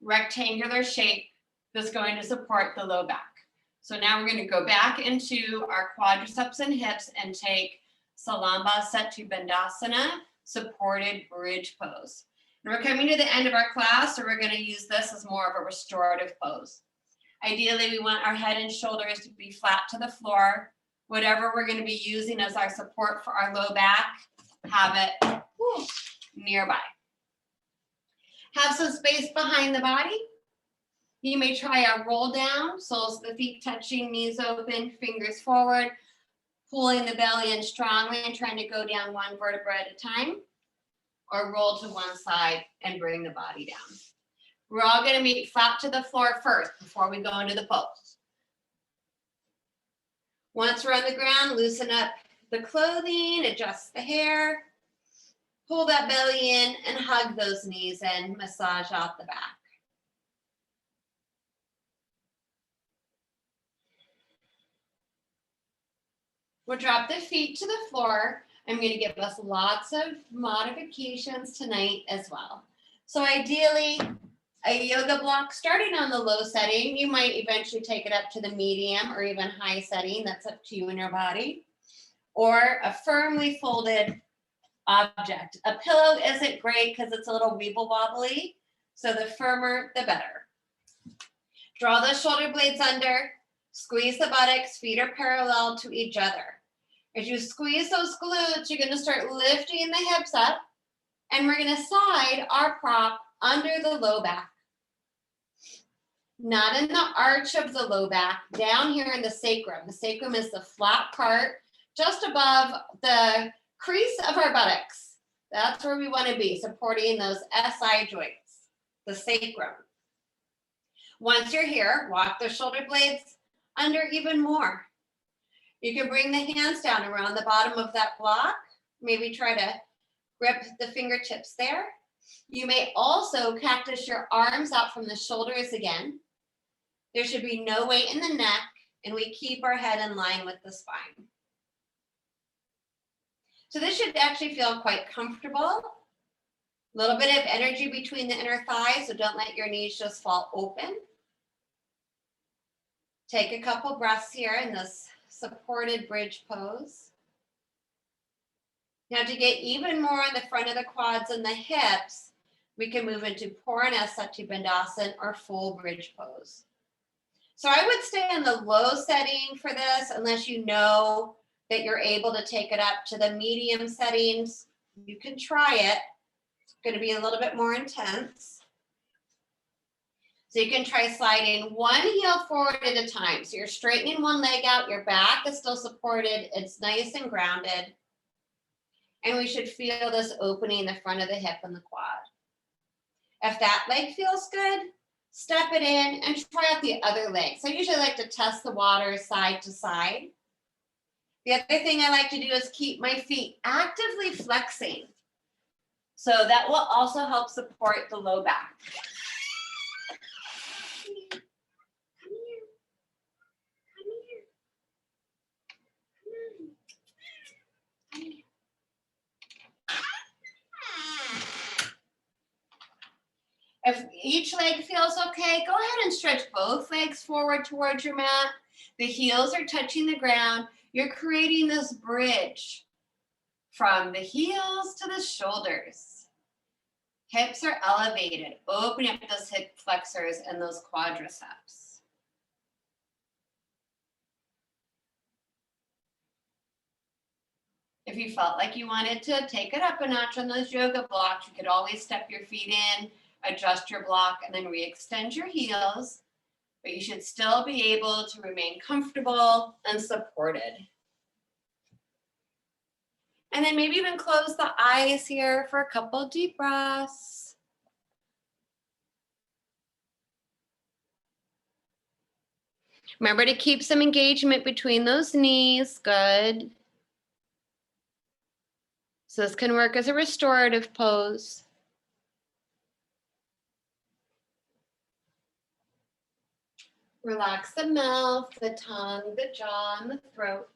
rectangular shape that's going to support the low back. So now we're going to go back into our quadriceps and hips and take Salamba set to Bandasana, supported bridge pose. And we're coming to the end of our class, so we're going to use this as more of a restorative pose. Ideally, we want our head and shoulders to be flat to the floor. Whatever we're going to be using as our support for our low back, have it nearby. Have some space behind the body. You may try a roll down, soles of the feet touching, knees open, fingers forward, pulling the belly in strongly and trying to go down one vertebra at a time, or roll to one side and bring the body down. We're all going to meet flat to the floor first before we go into the pose. Once we're on the ground, loosen up the clothing, adjust the hair, pull that belly in and hug those knees and massage out the back. We'll drop the feet to the floor. I'm going to give us lots of modifications tonight as well. So ideally, a yoga block starting on the low setting, you might eventually take it up to the medium or even high setting. That's up to you and your body. Or a firmly folded object. A pillow isn't great because it's a little weeble wobbly. So the firmer, the better. Draw the shoulder blades under. Squeeze the buttocks. Feet are parallel to each other. As you squeeze those glutes, you're going to start lifting the hips up, and we're going to slide our prop under the low back. Not in the arch of the low back, down here in the sacrum. The sacrum is the flat part just above the crease of our buttocks. That's where we want to be, supporting those SI joints, the sacrum. Once you're here, walk the shoulder blades under even more. You can bring the hands down around the bottom of that block. Maybe try to grip the fingertips there. You may also cactus your arms out from the shoulders again. There should be no weight in the neck, and we keep our head in line with the spine. So this should actually feel quite comfortable. A little bit of energy between the inner thighs, so don't let your knees just fall open. Take a couple breaths here in this supported bridge pose. Now to get even more on the front of the quads and the hips, we can move into Purana Sati Bandasana or full bridge pose. So I would stay in the low setting for this unless you know that you're able to take it up to the medium settings. You can try it. It's going to be a little bit more intense. So you can try sliding one heel forward at a time. So you're straightening one leg out, your back is still supported, it's nice and grounded. And we should feel this opening the front of the hip and the quad. If that leg feels good, step it in and try out the other leg. So I usually like to test the water side to side. The other thing I like to do is keep my feet actively flexing. So that will also help support the low back. If each leg feels okay, go ahead and stretch both legs forward towards your mat. The heels are touching the ground. You're creating this bridge from the heels to the shoulders. Hips are elevated. Open up those hip flexors and those quadriceps. If you felt like you wanted to take it up a notch on those yoga blocks, you could always step your feet in, adjust your block, and then re-extend your heels. But you should still be able to remain comfortable and supported. And then maybe even close the eyes here for a couple deep breaths. Remember to keep some engagement between those knees. Good. So this can work as a restorative pose. Relax the mouth, the tongue, the jaw, and the throat.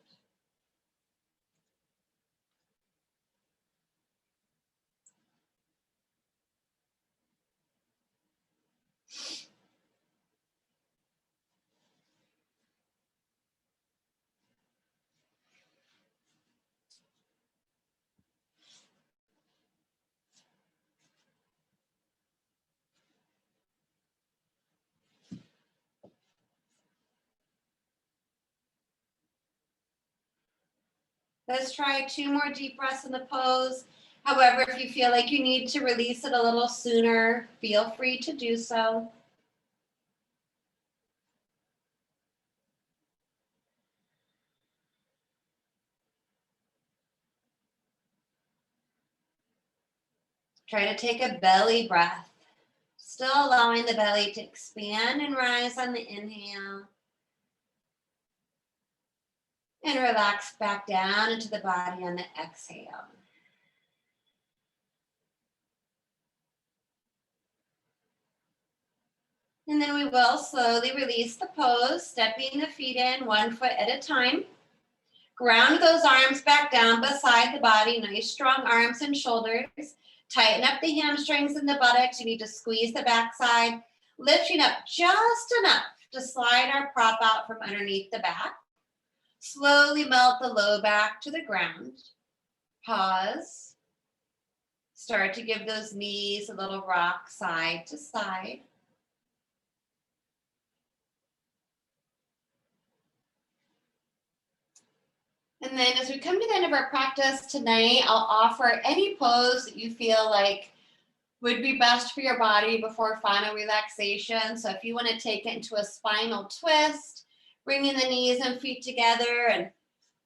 Let's try 2 more deep breaths in the pose. However, if you feel like you need to release it a little sooner, feel free to do so. Try to take a belly breath, still allowing the belly to expand and rise on the inhale. And relax back down into the body on the exhale. And then we will slowly release the pose, stepping the feet in 1 foot at a time. Ground those arms back down beside the body. Nice strong arms and shoulders. Tighten up the hamstrings and the buttocks. You need to squeeze the backside. Lifting up just enough to slide our prop out from underneath the back. Slowly melt the low back to the ground. Pause. Start to give those knees a little rock side to side. And then as we come to the end of our practice tonight, I'll offer any pose that you feel like would be best for your body before final relaxation. So if you want to take it into a spinal twist, bringing the knees and feet together and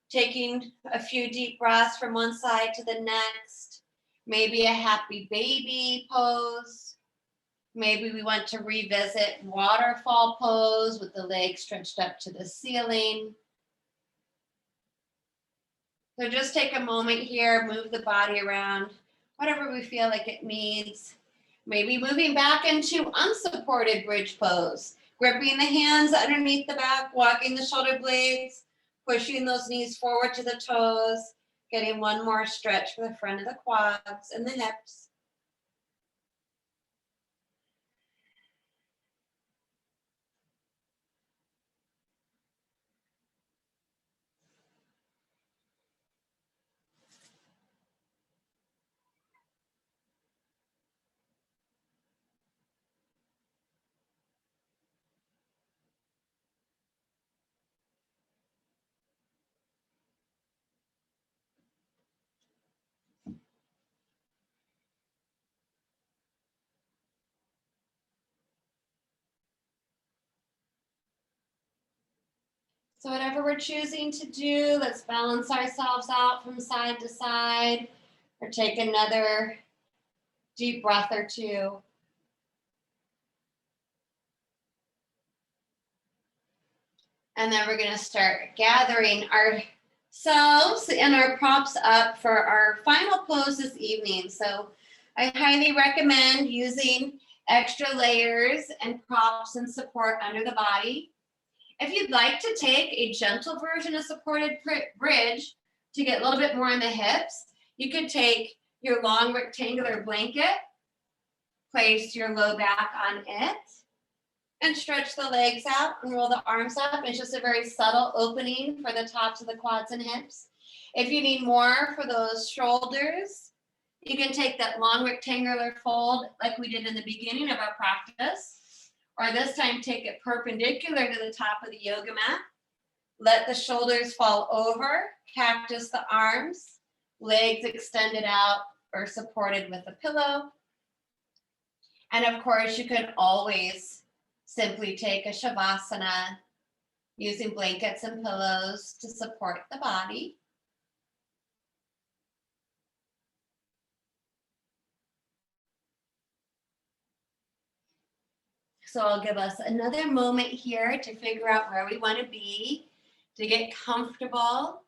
taking a few deep breaths from one side to the next, maybe a happy baby pose. Maybe we want to revisit waterfall pose with the legs stretched up to the ceiling. So just take a moment here, move the body around, whatever we feel like it needs. Maybe moving back into unsupported bridge pose, gripping the hands underneath the back, walking the shoulder blades, pushing those knees forward to the toes, getting 1 more stretch for the front of the quads and the hips. So whatever we're choosing to do, let's balance ourselves out from side to side or take another deep breath or 2. And then we're going to start gathering ourselves and our props up for our final pose this evening. So I highly recommend using extra layers and props and support under the body. If you'd like to take a gentle version of supported bridge to get a little bit more in the hips, you could take your long rectangular blanket, place your low back on it, and stretch the legs out and roll the arms up. It's just a very subtle opening for the tops of the quads and hips. If you need more for those shoulders, you can take that long rectangular fold like we did in the beginning of our practice. Or this time, take it perpendicular to the top of the yoga mat. Let the shoulders fall over, cactus the arms, legs extended out or supported with a pillow. And of course, you can always simply take a Shavasana using blankets and pillows to support the body. So I'll give us another moment here to figure out where we want to be, to get comfortable.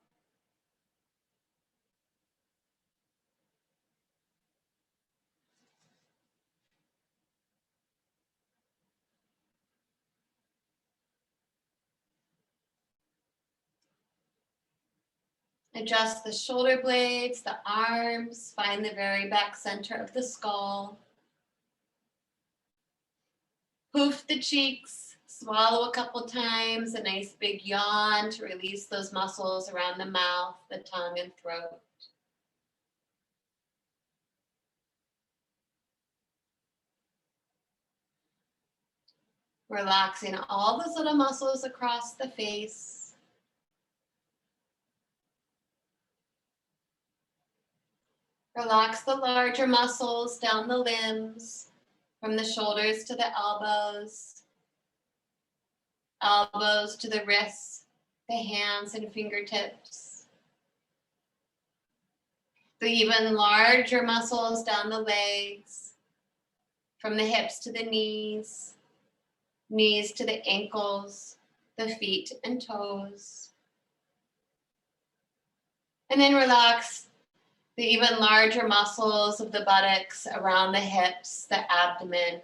Adjust the shoulder blades, the arms, find the very back center of the skull. Poof the cheeks, swallow a couple times, a nice big yawn to release those muscles around the mouth, the tongue, and throat. Relaxing all those little muscles across the face. Relax the larger muscles down the limbs, from the shoulders to the elbows, elbows to the wrists, the hands and fingertips. The even larger muscles down the legs, from the hips to the knees, knees to the ankles, the feet and toes. And then relax the even larger muscles of the buttocks around the hips, the abdomen.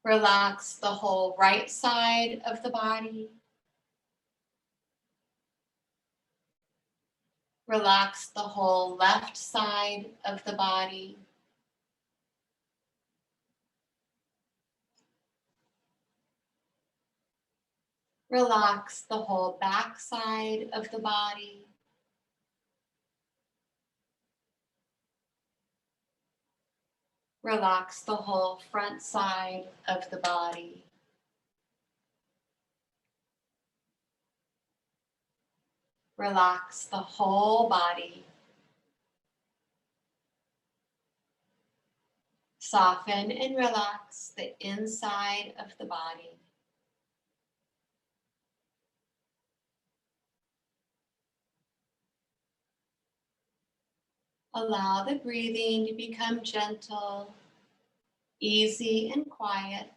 Relax the whole right side of the body. Relax the whole left side of the body. Relax the whole back side of the body. Relax the whole front side of the body. Relax the whole body. Soften and relax the inside of the body. Allow the breathing to become gentle, easy, and quiet.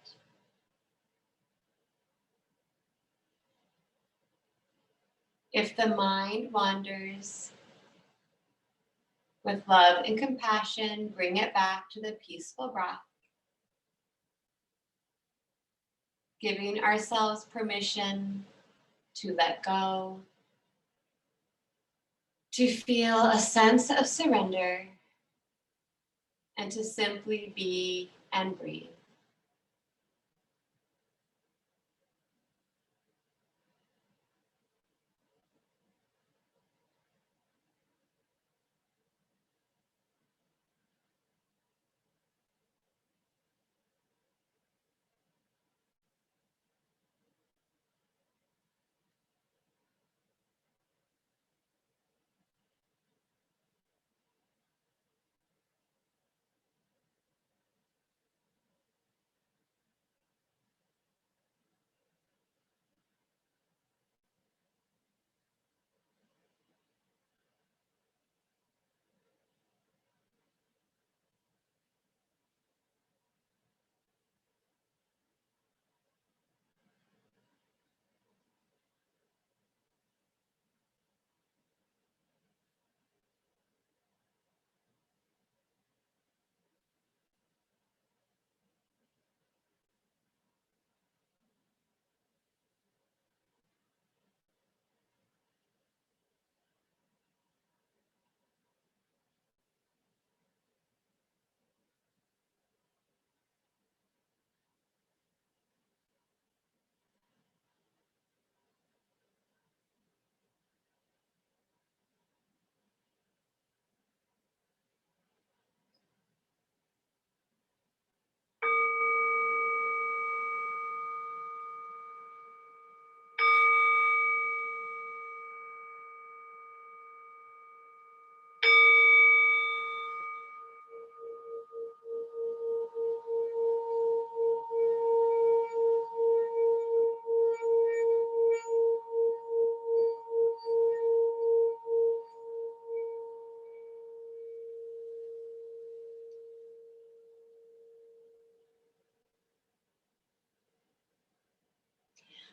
If the mind wanders, with love and compassion, bring it back to the peaceful breath, giving ourselves permission to let go, to feel a sense of surrender, and to simply be and breathe.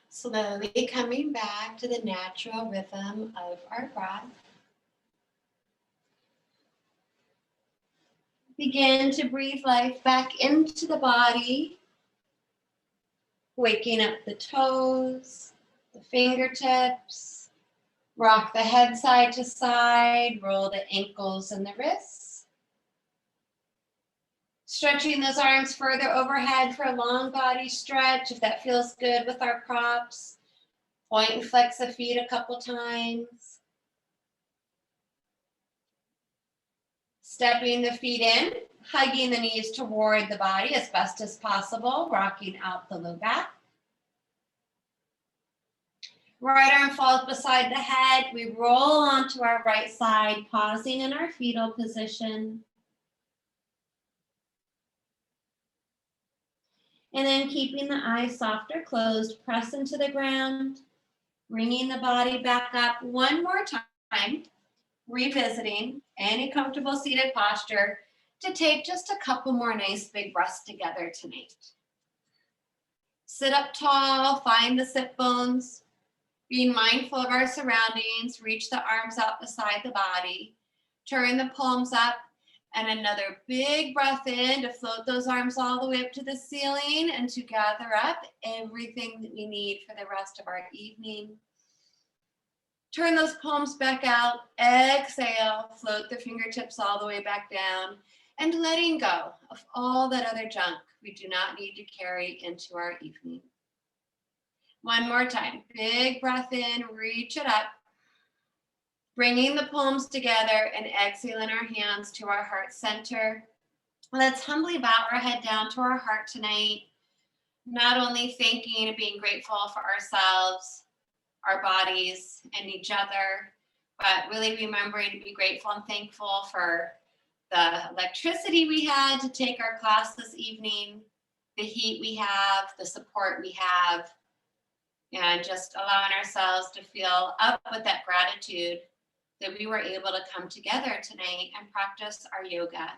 Slowly coming back to the natural rhythm of our breath. Begin to breathe life back into the body, waking up the toes, the fingertips, rock the head side to side, roll the ankles and the wrists. Stretching those arms further overhead for a long body stretch if that feels good with our props. Point and flex the feet a couple times. Stepping the feet in, hugging the knees toward the body as best as possible, rocking out the low back. Right arm falls beside the head. We roll onto our right side, pausing in our fetal position. And then keeping the eyes soft or closed, press into the ground, bringing the body back up one more time, revisiting any comfortable seated posture to take just a couple more nice big breaths together tonight. Sit up tall, find the sit bones, being mindful of our surroundings, reach the arms out beside the body, turn the palms up, and another big breath in to float those arms all the way up to the ceiling and to gather up everything that we need for the rest of our evening. Turn those palms back out, exhale, float the fingertips all the way back down, and letting go of all that other junk we do not need to carry into our evening. One more time, big breath in, reach it up, bringing the palms together and exhaling our hands to our heart center. Let's humbly bow our head down to our heart tonight, not only thanking and being grateful for ourselves, our bodies, and each other, but really remembering to be grateful and thankful for the electricity we had to take our class this evening, the heat we have, the support we have, and just allowing ourselves to feel up with that gratitude that we were able to come together tonight and practice our yoga.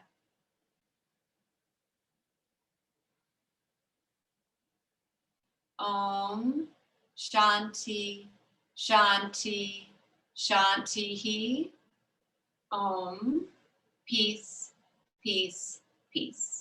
Om Shanti Shanti Shanti. Om. Peace, peace, peace.